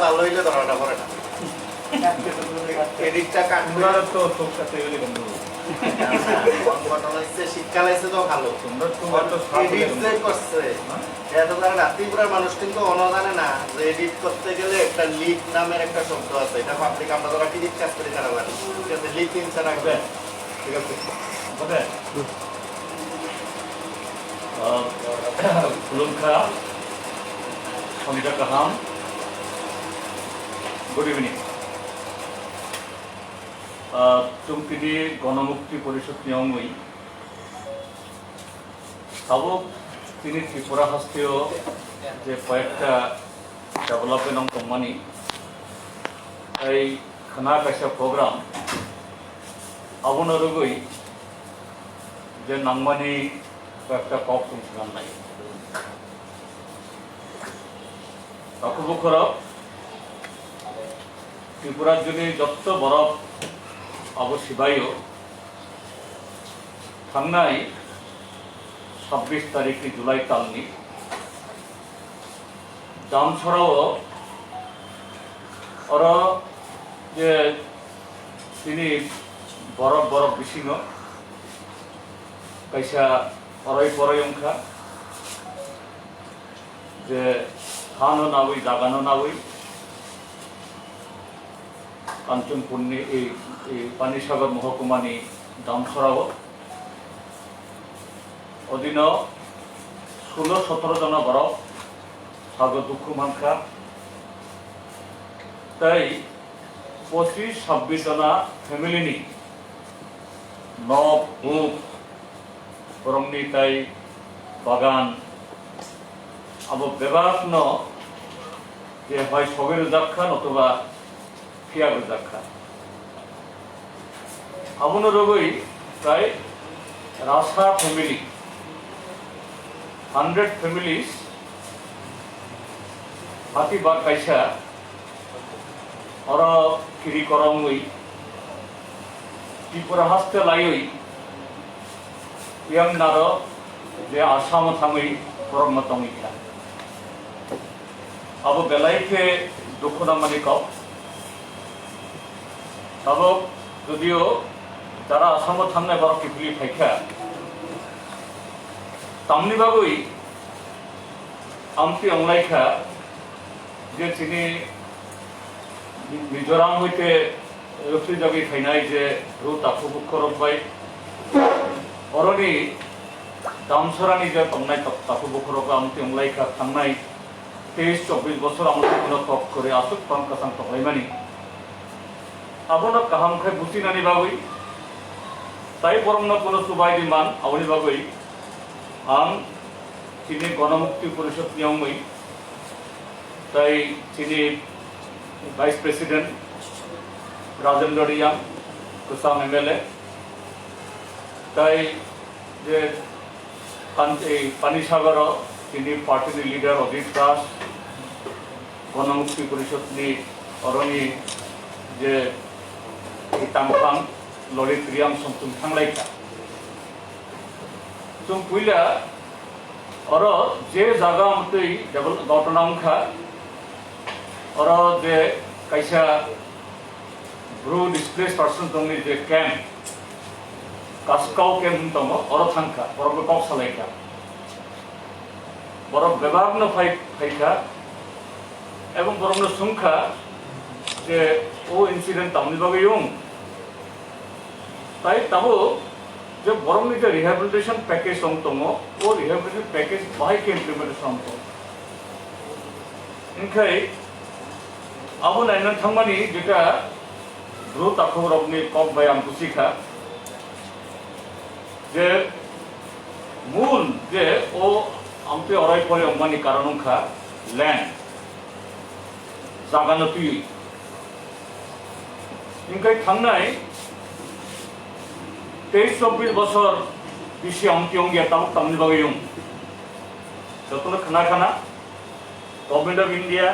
ভালো হইলে ধরাটা পড়ে না এদিকটা কাঠুরা তো সব সাথে গেলে বন্ধু ঘটনা হচ্ছে শীতকাল আছে তো ভালো তোমরা তো এডিট যে করছে এত তারা রাত্রিপুরার মানুষ কিন্তু অনজানে না যে এডিট করতে গেলে একটা লিক নামের একটা শব্দ আছে এটা পাবলিক আমরা যারা টিকিট কাজ করি তারা জানি ঠিক আছে লিক ইনসা রাখবে ঠিক আছে বুঝলে Kulungka, Sonita Kaham, good evening. Chungkidi Gonamukti Porishod Nyongui, Sabok Tini Tripura Hastio, the Poeta Development Company, a Kanakasha program, Avonarugui, the Nangmani. একটা কপ সংস্থান নাই তখন ত্রিপুরার জন্য যত বরফ অবশিবায়ও থাংনাই 26 তারিখ জুলাই তালনি দাম ছড়াও ওরা যে তিনি বরফ বরফ বিশিং কাইসা অরই পরই অংখা যে খানো নাওই জাগানো নাওই কাঞ্চনপুর্ণি এই পানিসাগর মহকুমানি দামছড়াও অধীন 16-17 জন বরফ সাগর দুঃখ মানখা তাই 25-26 জনা ফ্যামিলিনি নব hook Borongni tai bagan abo bebakno je hoy soger zakhan otoba fiya zakhan amono rogoi pray rasa family 100 families hati bar kaisa ora kiri korongoi Tripura haste laioi yang naro je asam thamai program tongika abo belai ke dukhona mani ko abo jodio jara asam thamne bar kifli phaikha tamni bagoi amti onlaikha je chini mizoram hoite rupti jogi khainai je ru tapu bukhorok bai অরনি দামছড়ানি যে তংনাই তাপু বখরক আমতি অংলাইখা থাংনাই 23-24 বছর আমরা কোনো তপ করে আসুক পাঙ্কাসাং তহলাইমানি আবনা কাহামখাই বুসিনানি বাগৈ তাই বরংনা কোনো সুবাইদি মান আবনি বাগৈ আং চিনি গণমুক্তি পরিষদ নিয়মই তাই চিনি vice president Rajendra Reang কুসাম MLA তাই যে পানিসাগর তিনি পার্টির লিডার অজিত দাস গণমুক্তি পরিষদনি অরণি যে তামখাং ললিত রিয়াং সমতুম থাংলাইখা जों पुइला और जे जागा मतई घटना अंखा और जे कैसा ब्रू डिस्प्लेस पर्सन दंनि जे कैम्प कास्काव कैम्प दङ और थांखा बरफ कक सालायखा बरफ बेबागनो फाइखा एवं बरफनो सुंखा जे ओ इन्सिडेंट तामनि बागै दं ताई ताबो जो बरफनि जे रिहेबिलिटेशन पैकेज दङ ओ रिहेबिलिटेशन पैकेज बाहाय के इम्प्लिमेंटेशन दङ इनखाय आबो नायनो थांमानि जेटा ब्रु ताखौरबनि कक बाय आं बुसिखा जे मूल जे ओ आमते अराय परे अम्मानि कारणंखा लैंड जागानति इनखाय थांनाय 23-24 বছর বেশি অঙ্কি অঙ্গি তামুক তামনি বাগै दं যতনো খানা খানা government of India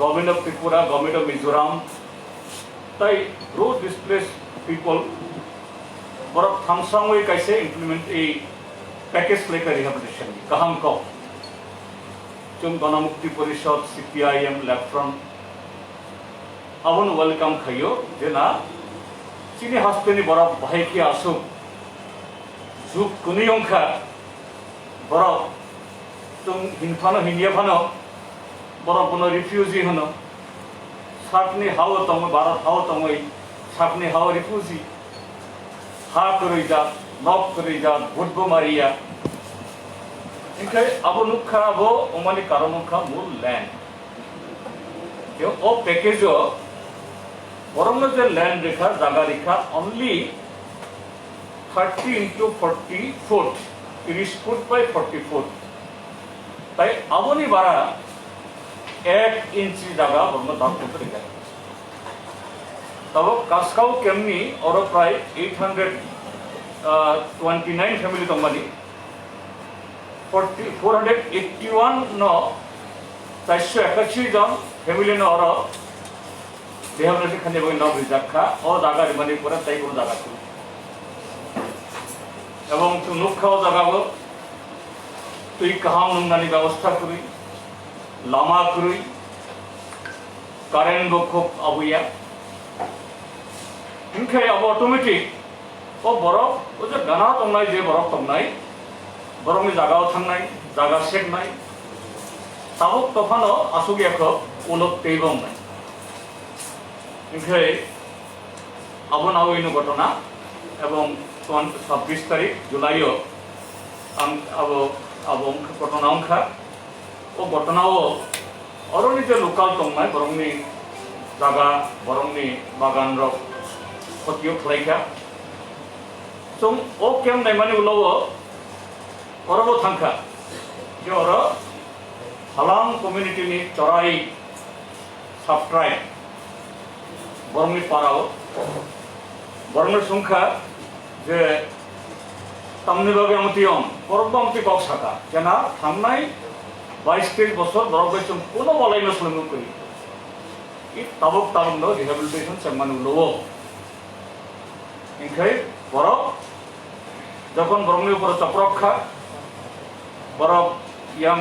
government of Tripura government of Mizoram ताई रो डिस्प्लेस पीपल बरफ थांसांगै कैसे इम्प्लीमेंट ए पैकेज लेकर रिहेबिलिटेशन कहम को जों गणमुक्ति परिषद CPIM left front abon welcome khayo je na chini hasteni borok bahai ki asuk juk kuni ongkha borok tung hinfano hindia phano borok kono refugee hono sakni hawo tong bharat hawo tong sakni hawo refugee ha koroi ja nok koroi ja butbo maria inkai abo nukha abo omani karon nukha mul land yo o package o borong je land rekha jaga rekha only 30 into 40 foot 30 foot by 40 foot তাই aboni bara 1 इंची জায়গা বর্ণ দান করতে রেখে তবে কাসকাও কেমনি ওর প্রায় 829 ফ্যামিলি তম্বানি 481 ন 481 জন ফ্যামিলি ন ওর দেহবলে খানে বই ন বিজাখা ও জায়গা রিমানি করে তাই কোন জায়গা ছিল এবং তুনুখাও জায়গাবো তুই কাহাম নুঙ্গানি ব্যবস্থা করি লামা করি কারেন্ট খুব আবুয়া ইনখাই আবো অটোমেটিক ও বরফ ও যে গানা তংনাই যে বরফ তংনাই বরফনি জায়গাও থাংনাই জায়গা শেখ নাই তাবক তফানো আসুগিয়াখ উলক তেইবং নাই ইনখাই আবো নাওইনো ঘটনা এবং 26 তারিখ জুলাইও আবো আবো ঘটনা অংখা ও ঘটনাও অরনি যে লোকাল তংনাই বরংনি জায়গা বরংনি বাগান রক ক্ষতিও খাইখা जों ओ केम नायमानि उलाव अरबो थांखा जे अर हालां कम्युनिटी नि चराई सबट्राइब बरंनि पाराव बरंनि संख्या जे तामनि बागे अमतियम परबमति कक साका जेना थांनाय 22-23 বছর বরং बैसों कोनो बलायनो सोलोंनो करि इ ताबक ताबनो रिहेबिलिटेशन सेमानि उलाव इनखाय बरं যখন বরংনি উপরে চক্রক্ষা বরফ ইয়াং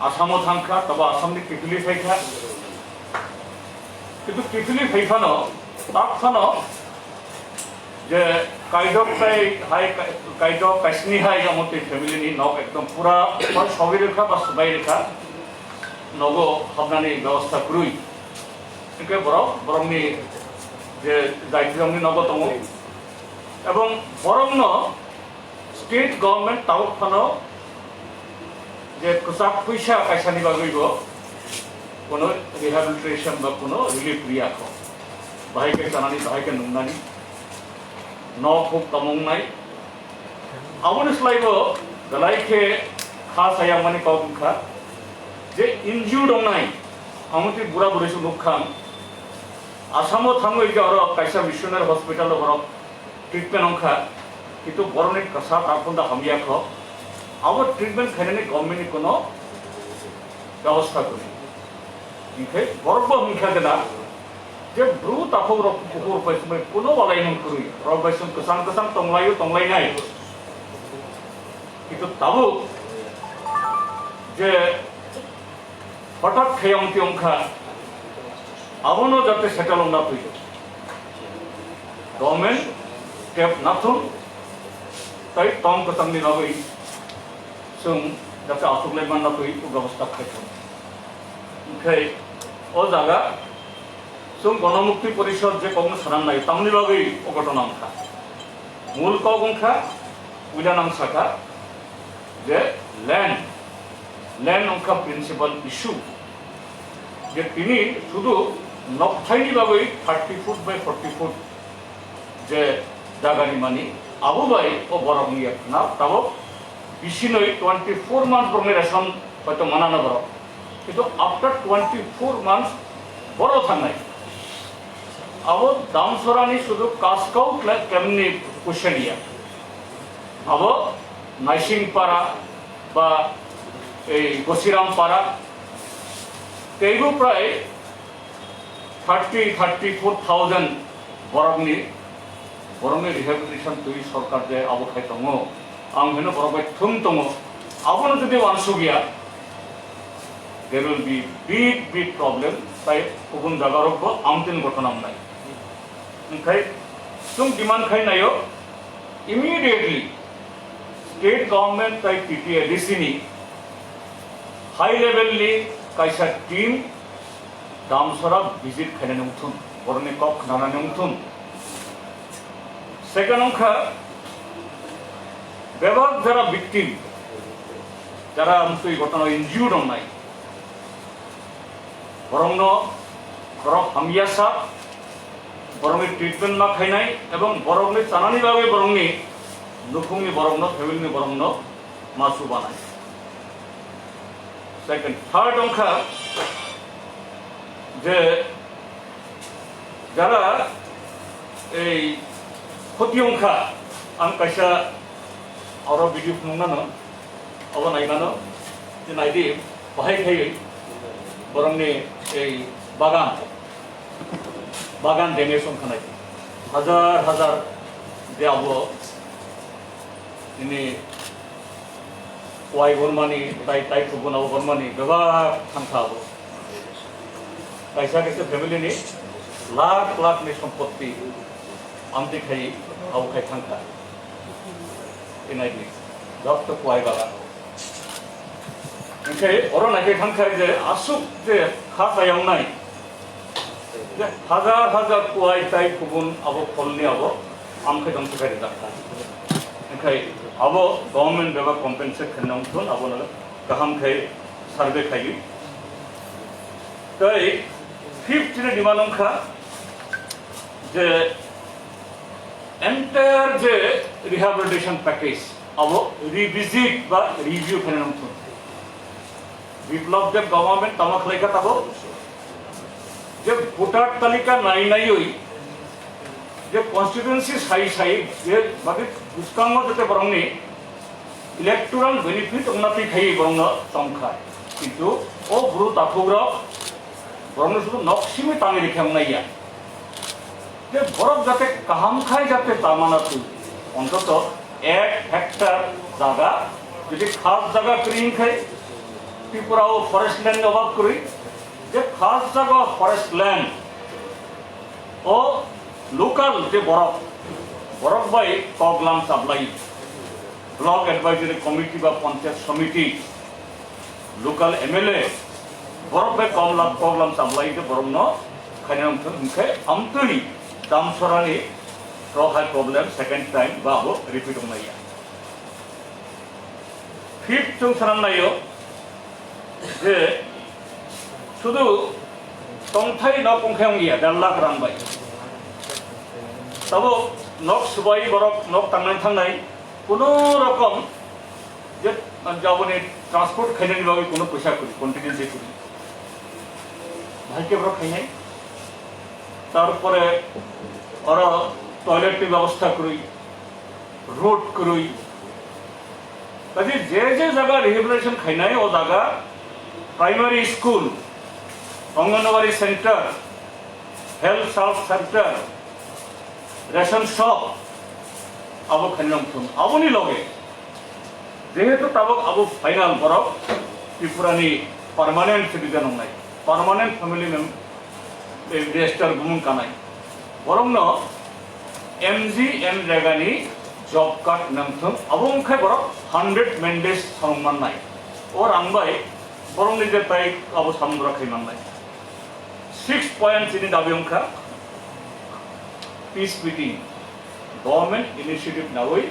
আসামও থাংখা তবে আসামনি কিফিলি ফাইখা কিন্তু কিফিলি ফাইখানো তাকখানো যে কাইডক তাই হাই কাইডক কাইসনি হাই আমতে ফ্যামিলিনি নক একদম পুরা সবই রেখা বা সবাই রেখা নগ হাবনানি ব্যবস্থা করুই একে বরংনি যে দায়িত্বনি নগ তম এবং বরং स्टेट गवर्नमेंट तावक फानो जे कुसाक पैसा कायसानि बागैब कोनो रिहेबिलिटेशन बा कोनो रिलीफ रियाखौ बाहायके जानानि बाहायके नुंनानि न खुब तमंनाय आबोनिस्लायबो गलायखे खासाया माने कावखा जे इनजिउ दंनाय आमति बुरा बुरैसु नुखां आसामो थाङै जर कायसा मिशनारि हस्पिटाल बरक ट्रिटमेन्ट अंखा কিন্তু বরনে কসা তারপন্দা হামিয়া খ আবার ট্রিটমেন্ট খাইনে গভর্নমেন্ট কোনো ব্যবস্থা করি ইনখে বরব হিংখা দেনা যে ব্রু তাফক রক কুকুর পাইসমে কোনো বলাইমন করি রব বাইসম কসান কসান তংলাই নাই কিন্তু তাবো যে হঠাৎ খেয়ংতি অংখা আবনো যাতে সেটেল না তুই গভর্নমেন্ট স্টেপ নাথুন তাই তম কতংনি নগৈ जों যাতে আসুকলাই মান নগৈ ব্যবস্থা খাইছো ओमफ्राय ও জায়গা जों গণমুক্তি পরিষদ যে কংন সানান নাই তামনি লগৈ অঘটনা অংখা মূল কগংখা উইলানাং শাখা যে ল্যান্ড অংখা প্রিন্সিপাল ইস্যু যে তিনি শুধু নকথাইনি লগৈ 30 ফুট বাই 40 ফুট যে জায়গানি মানি আবু ভাই ও বরং না তাও বিশিনই 24 মান্থ প্রমিনেশন হয়তো মানানো বড় কিন্তু আফটার 24 মান্থস বড় থানাই আবো দামসরানি শুধু কাসকাও কেমনি কুশনিয়া আবো নাইসিং পাড়া বা এই গসিরাম পাড়া তেইবো প্রায় 34,000 বরংনি বরংনি রিহেবিলিটেশন তুই সরকার যে আবখাই দङ आं होनो बरबाय थुम दङ आबोनो जुदि वानसुगिया there will be big problem ताई गुबुन जागारावबो आमतेन गथनांनाय ओंखाय जों डिमान्ड खालामनायाव इमिडिएटलि स्टेट गवर्नमेंट ताई TTADC नि हाई लेवलनि कायसा टीम दामसरा विजिट खालामनानै उथुन बरनि कप खानानै उथुन सेकेंड अंका बेबाग जरा विक्टिम जरा हमसे घटना इंज्यूर्ड होनाय बरंनो बरं हामियासा बरंनि ट्रिटमेंट ना खायनाय एवं बरंनि चानानि बागै बरंनि नुफुंनि बरंनो फेमिलिनि बरंनो मासु बानाय सेकेंड थर्ड अंका जे जरा ए ক্ষতি अंका आं कैसा और भिडियो खुंनानो अब नायनानो जे नायदि बाहाय खायै बरंनि ए बागान डेमेजन खानाय हजार जे अब ini वाई बर्मानि ताई गुबुनाव बर्मानि गोबां थांखाबो कैसा फेमिलिनि लाख सम्पत्ति आमति खाई आवखाय थांखा इनायनि जब तो वाई बागान ओंखाय अर नायखाय थांखा जे आसुक जे खातायाव नाय जे हजार वाई ताई गुबुन अब फलनि अब आमखाय दंसखाय जाखा ओंखाय अब गवर्नमेंट बेबा कम्पेनसेट खालामनांगोन अब गाहाम खाय सार्वे खायो ताई फिफ्थ डिमांड अंका जे एंटायर जे रिहैबिलिटेशन पैकेज अब रिविजिट बा रिव्यू खालामनांगोन विप्लव देव गवर्नमेंट तमा खालायखा ताबो जे भोटार तालिका नायनायै जे कन्स्टिट्युएंसी साई जे बाकी बुसकांगो जते बरंनि इलेक्टोरल बेनिफिट उन्नति खाई बरंग तंखा किंतु ओ गुरु ताखुग्र बरंग शुद्ध नक्सिमी तांगे लिखामनाया जे बरफ जाते काहाम खाई जाते तामाना तु अंतत 1 हेक्टर जागा যদি খাস জায়গা ক্রিম খাই ত্রিপুরাও ফরেস্ট ল্যান্ড অভাব করি যে খাস জায়গা ফরেস্ট ল্যান্ড ও লোকাল যে বরফ বাই কগলাম সাপ্লাই ব্লক এডভাইজরি কমিটি বা পঞ্চায়েত সমিতি লোকাল MLA বরফ বাই কগলাম সাপ্লাই যে বরফ ন খাইনাম থনखे আমতরি दामसरानि हाई प्रॉब्लम सेकेंड टाइम बाबो रिपीट होनाया फिफ्थ जों साननायो जे शुधु तंथाय न पंखायाव गैया 1.5 लाख रानबाय तब नक सुबाय बरफ नक थांनाय कुनु रकम जे जाबनि ट्रांसपोर्ट खायनायनि बागै कुनु पैसा करि कन्टिजेंसि करि भाइके बरफ खायनाय तारपरे और टॉयलेट की व्यवस्था करुई रोड करुई कभी जे जगह रिहेबिलिटेशन खाना है वो जगह primary school anganwadi centre health साफ सेंटर रेशन शॉप अब खाना अब नहीं लगे जेहेतु तब अब फाइनल बरफ त्रिपुरानी परमानेंट सिटीजन होना परमानेंट फैमिली रजिस्टर गुमुन कानाय बरंनो MGM जायगानि जब कार्ड नामथों अबंखाय बरफ 100 मेंडेज साममाननाय और आंबाय बरंनि जे ताय अब सामग्रा खैमाननाय 6 पॉइंट नि दाबि अंखा पीस मीटिंग गवर्नमेंट इनिशिएटिव नावै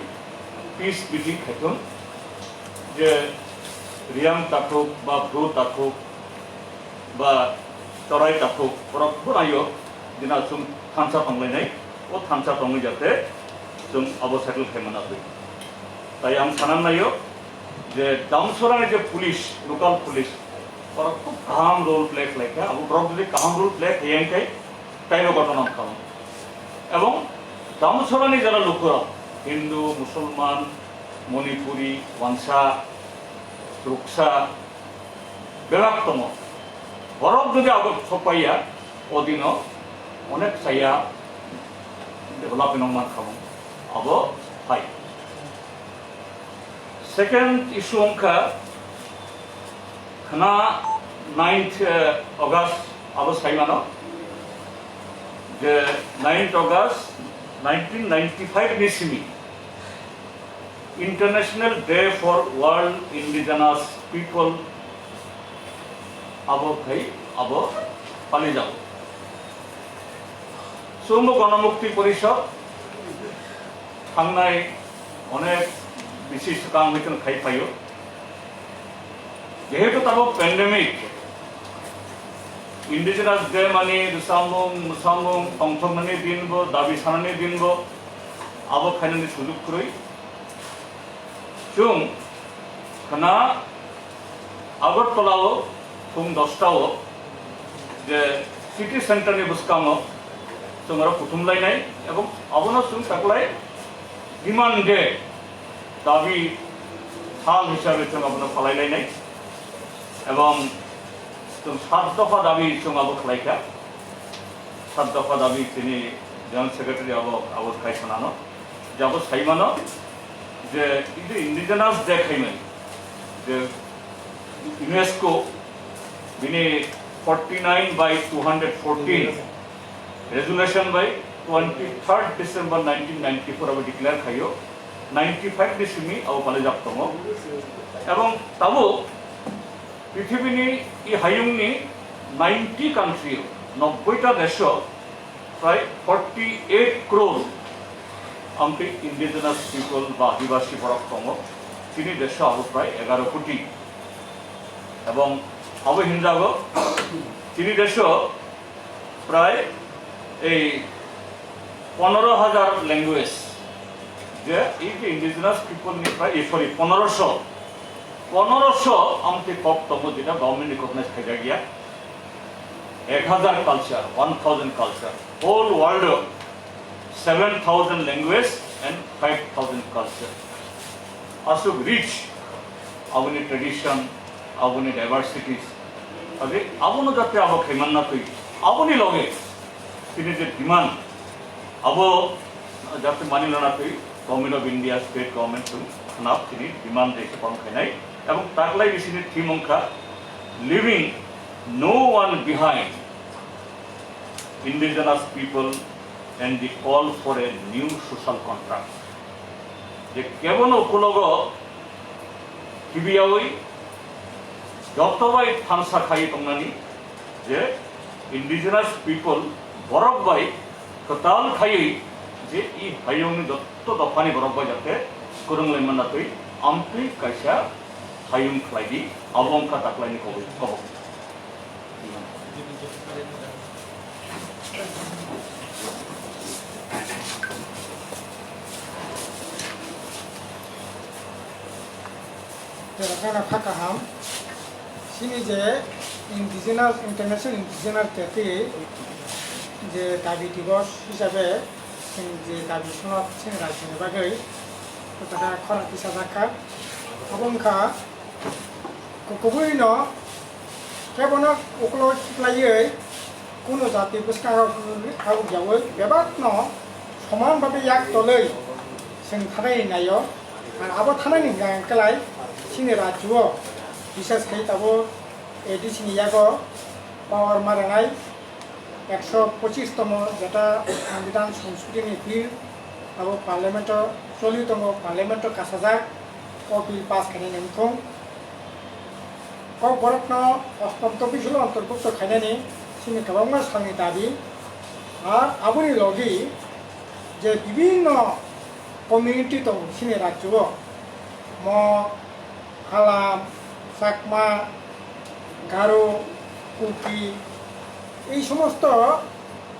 पीस मीटिंग खायथुन जे रियां ताखुक बा भ्रु ताखुक बा तराय ताखुक बरफ बनायो दिना जों थानसा थांलायनाय ओ थानसा थांनो जाते जों अब सेटल खालामनानै ताई आं साननायो जे दामसरानि जे पुलिस लोकल पुलिस और खूब काम रोल प्ले खालायखा अब बरफ जुदि काम रोल प्ले खायनखाय ताइनो घटना खालाम एवं दामसरानि जारा लोकरा हिंदू मुसलमान मणिपुरी वांसा रुक्सा बेलाक्तम बरफ जुदि आग सपाया अदिन अनेक साया डेभेलपमेंट मान खालाम अब हाय सेकेंड इशू अंका खाना 9th August abo saimano je 9th August 1995 ni simi International Day for World Indigenous People abo khai abo pali jabo Soumya গণমুক্তি পরিষদ থাংনায় অনেক বিশিষ্ট কাম হয়েছেন খাই পাইও যেহেতু তাবো প্যান্ডেমিক ইন্ডিজিনাস ডে মানে রুসামুং মুসামুং তংথংনানি দিনবো দাবি সানানি দিনবো আবো খাইনানি সুযোগ করই जों खाना আগরতলাও फुं 10টাও যে সিটি সেন্টারनि बुस्काङाव जों आरो बुथुमलायनाय এবং আবনো जों তাকলাই ডিমান্ড ডে দাবি সাল হিসাবে जों আবনো ফালাইলাयनाय এবং जों 7 দফা দাবি जों আবো খালাইকা 7 দফা দাবি তিনি জেনারেল সেক্রেটারি আবো খাইছনানো যাবো সাইমানো যে ಇದು ಇಂಡಿಜಿನಸ್ ಡೇ খাইমেন যে ইউনেস্কো বিনি 49/214 resolution by 23rd December 1994 अब डिक्लेयर खाइयो 95 डिसिमी अब पाले जाप्तमो एवं तबो पृथ्वीनि इ हायुंनि 90 कान्ट्री 90टा देश प्राय 48 crore आमके इंडिजिनस पीपल बा आदिवासी बरकतम तिनि देश अब प्राय 11 कोटी एवं अब हिंजागो तिनि देश प्राय 15,000 ল্যাঙ্গুয়েজ যে এই যে ইন্ডিজিনাস পিপল নি প্রায় সরি 1500 আমকে কক্তম যেটা গভর্নমেন্ট রিকগনাইজ থেকে গিয়া 1000 culture 1000 culture whole world 7,000 language and 5,000 culture also rich our tradition our diversities अबे आबोनो जाते आबो खैमानना तै आबोनि लगे তিনি যে ডিমান্ড আবো যাতে মানিল না তুই government of India state government খানাপ তিনি ডিমান্ড দেখে পান খাইনাই এবং তাকলাই বিসিনি থিম অংখা living no one behind indigenous people and the call for a new social contract যে কেবল উপলগ কিবিয়াওই যতবাই থানসা খাই তংনানি যে ইন্ডিজিনাস পিপল বরফ বাই কতাল খাই যে ই হাইয়ংনি যত দফানি বরফ বাই যাতে করংলাই মানা তুই আমতুই কাইসা হাইয়ং খাইদি আবংকা তাকলাইনি কব তেরাকানা ফাকাহাম সিনি যে ইন্ডিজিনাস ইন্টারন্যাশনাল ইন্ডিজিনাস ডে যে দাবি দিবস হিসাবে যে দাবি সনদ রাজ্যের বাগै তারা খরা পিছা জাকা অবংখা গুবैनो কেবল উকল টিকলাयै কোনো জাতি বুস্কাङाव जावै बेबादनो समानभाবে याक तलै जों थानायनायो आरो आबो थानायनि गांकलाय सिनि राज्योआव बिसेसकै ताबो एडिसिनि यागो पावर मारानाय 125तम जेटा संविधान संशोधनी बिल अब पार्लियामेंट चलितम पार्लियामेंट कासाजाक ओ बिल पास खाने नेमखौ बरफनो अष्टम बिसल अंतर्भुक्त खाने सिनि गोबां सांनि दाबि और आबुनि लगी जे विभिन्न कम्युनिटी दं सिनि राज्योआव म हालाम चाकमा गारो कुकी এই সমস্ত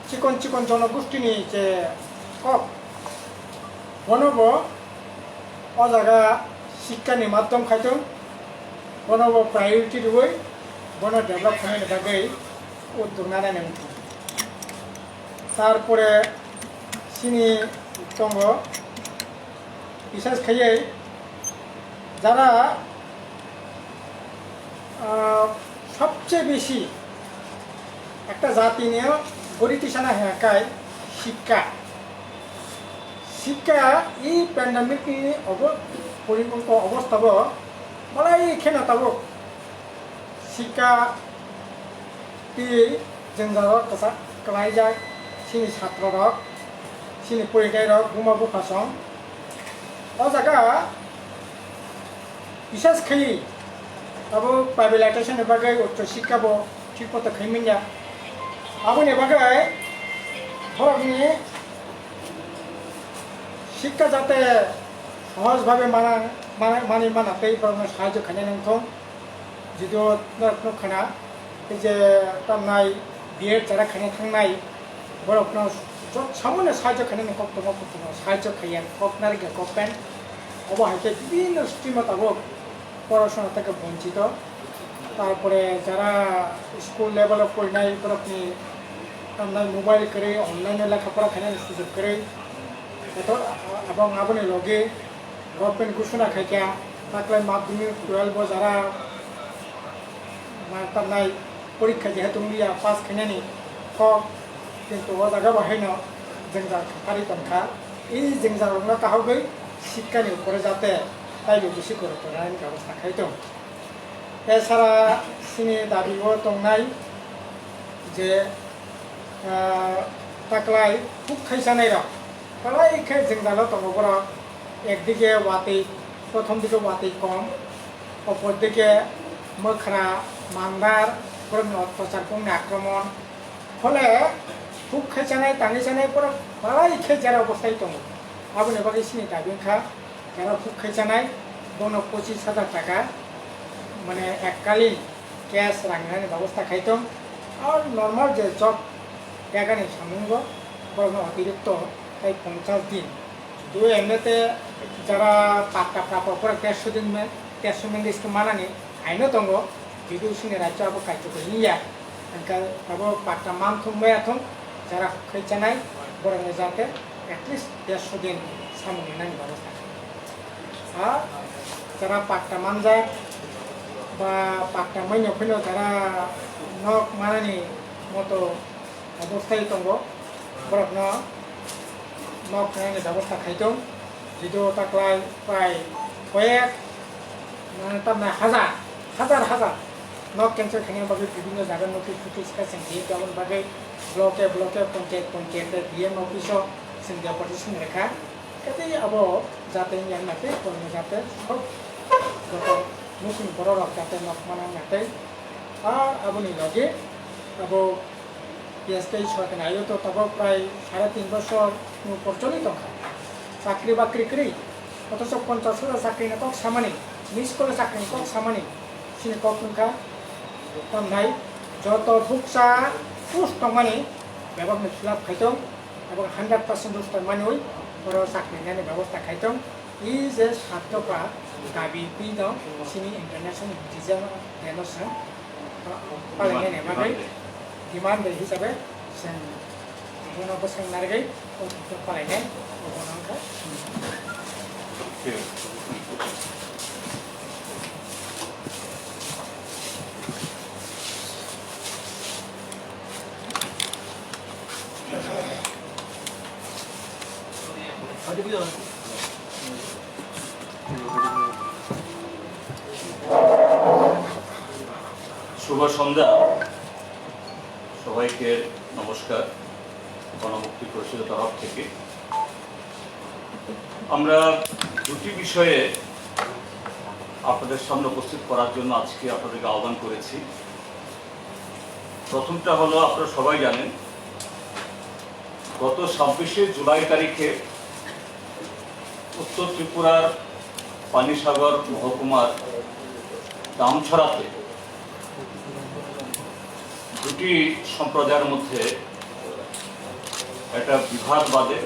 চিকন চিকন জনগোষ্ঠীনি যে বনব অজাগা শিক্ষানি মাধ্যম খাইতোं বনব প্রায়োরিটি দিবই বন ডেভেলপ খাইনি বাগै উদ্যোগ নানাই নেমखौ তারপরে সিনি দङ বিশেষ খাইयै যারা সবচেয়ে বেশি একটা জাতি নিয়ে গরিতিসানা হেঁকায় শিক্ষা শিক্ষা এই প্যান্ডামিকनि পরিপক্ক অবস্থাব বলাই এখানে তাব শিক্ষা जोंजारक कलाइजाक सिनि छात्ररक सिनि परिटायरक बुमा बुफासं o jaga বিশেষ খেলি আবো প্রাইভেটাইজেশন বাগै উচ্চ শিক্ষা বো ঠিক মতো খাইমিনা আবনি বাগै ধরনি শিক্ষা যাতে সহজভাবে মানাতে সাহায্য খাইনাय नोंथां যদিও नखना যে তামনাय বিএড যারা খাইनाय थांनाय বরফনাव সামান্য সাহায্য খাইनाय কপ্তম সাহায্য খাইয়ান কপনার গে কপেন অবহাইতে বিভিন্ন স্ট্রিমত আবো পড়াশোনা থেকে বঞ্চিত তারপরে যারা স্কুল লেভেলে পড়াই বরফনি তামনাय মোবাইল করে অনলাইনে লেখাপড়া খাইनाय সুযোগ করে এবং আপনি লগে গভর্নমেন্ট ঘোষণা খাইকা তাকলাই মাধ্যমিক 12 যারা তামনাय পরীক্ষা যেহেতু মিয়া পাস খাইनायनि কম কিন্তু ও জায়গা বাহাইনো जोंजा खारि तंखा এই जोंजारंना তাহबै শিক্ষাनि উপরে যাতে তাইবো বেশি করে পড়ানোর ব্যবস্থা খাইতো এছাড়া সিনি দাবিও দंनाय যে তাকলাই খুব খাইসানাय রক তালাইखे जोंजालो दंगबर একদিকে ওয়াতি প্রথম দিকে ওয়াতি কম অপর দিকে মখরা মান্দার পুরনো অত্যাচারপূর্ণ আক্রমণ ফলে খুব খাইসানাय টানিসানাय পর তালাইखे যারা অবস্থায় দं আবনে বাকি সিনি দাবিखा যারা খুব খাইসানাय বন 25,000 টাকা মানে এককালীন ক্যাশ রাখনার ব্যবস্থা খাইতম আর নরমাল যে জব টাকানি সামঙ্গ বরং অতিরিক্ত তাই 50 দিন যদিও এমনিতে যারা পাক্কা প্রাপ্য করে 150 দিন 150 দিন इसको मानानि आइनो दङ যদিও সিনি রাজ্য আবো কাইতো নিয়া এনকা আবো পাক্কা মানথম ময়াথম যারা খাইসানাय বরং যাতে এটলিস্ট 150 দিন সামঙ্গনি নানি ব্যবস্থা আর যারা পাক্কা মানজা বা পাক্কা মাইনো ফিনো যারা নক মানানি মতো অবস্থায় দङ বরং নক খাইनायनि ব্যবস্থা খাইতো যদিও তাকলাই প্রায় কয়েক মানে তামনা হাজার নক ক্যান্সার খাইनाय বাকি বিভিন্ন জায়গার নোটিফিকেশন দিয়ে যেমন বাকি ব্লকে পঞ্চায়েতে ডিএম অফিসও সিঙ্গা পজিশন রেখা এতে আবো যাতে ইয়ানাতে কোন যাতে সব গত মুসলিম বড়রা যাতে নক মানাতে আর আবনি লগে আবো পিএসকেই সরকার আইও তো তব প্রায় 3.5 বছর প্রচলিত চাকরি বাকরি করি অথচ 50,000 চাকরি না কক সামানি মিস করে চাকরি কক সামানি সিনে কক নখা তামনাय যত ভুকসা পোস্ট মানে ব্যবস্থা খিলাফ খাইতম এবং 100% রুস্টার মানে ওই বড় চাকরি নানি ব্যবস্থা খাইতম এই যে ছাত্ররা দাবি পিন সিনি ইন্টারন্যাশনাল ডিজাইন ডেনোসন পালনে মানে ডিমান্ড হিসাবে जों गुबुनाव बोस्रांनानै गथ'फोर फरायनाय गुबुनावखा শুভ সন্ধ্যা সবাইকে নমস্কার গণমুক্তি পরিষদের তরফ থেকে আমরা দুটি বিষয়ে আপনাদের সামনে উপস্থিত করার জন্য আজকে আপনাদেরকে আহ্বান করেছি। প্রথমটা হলো আপনারা সবাই জানেন গত 26শে জুলাই তারিখে উত্তর ত্রিপুরার পানিসাগর মহকুমার দামছড়াতে দুটি সম্প্রদায়ের মধ্যে একটা বিভাদ বাদে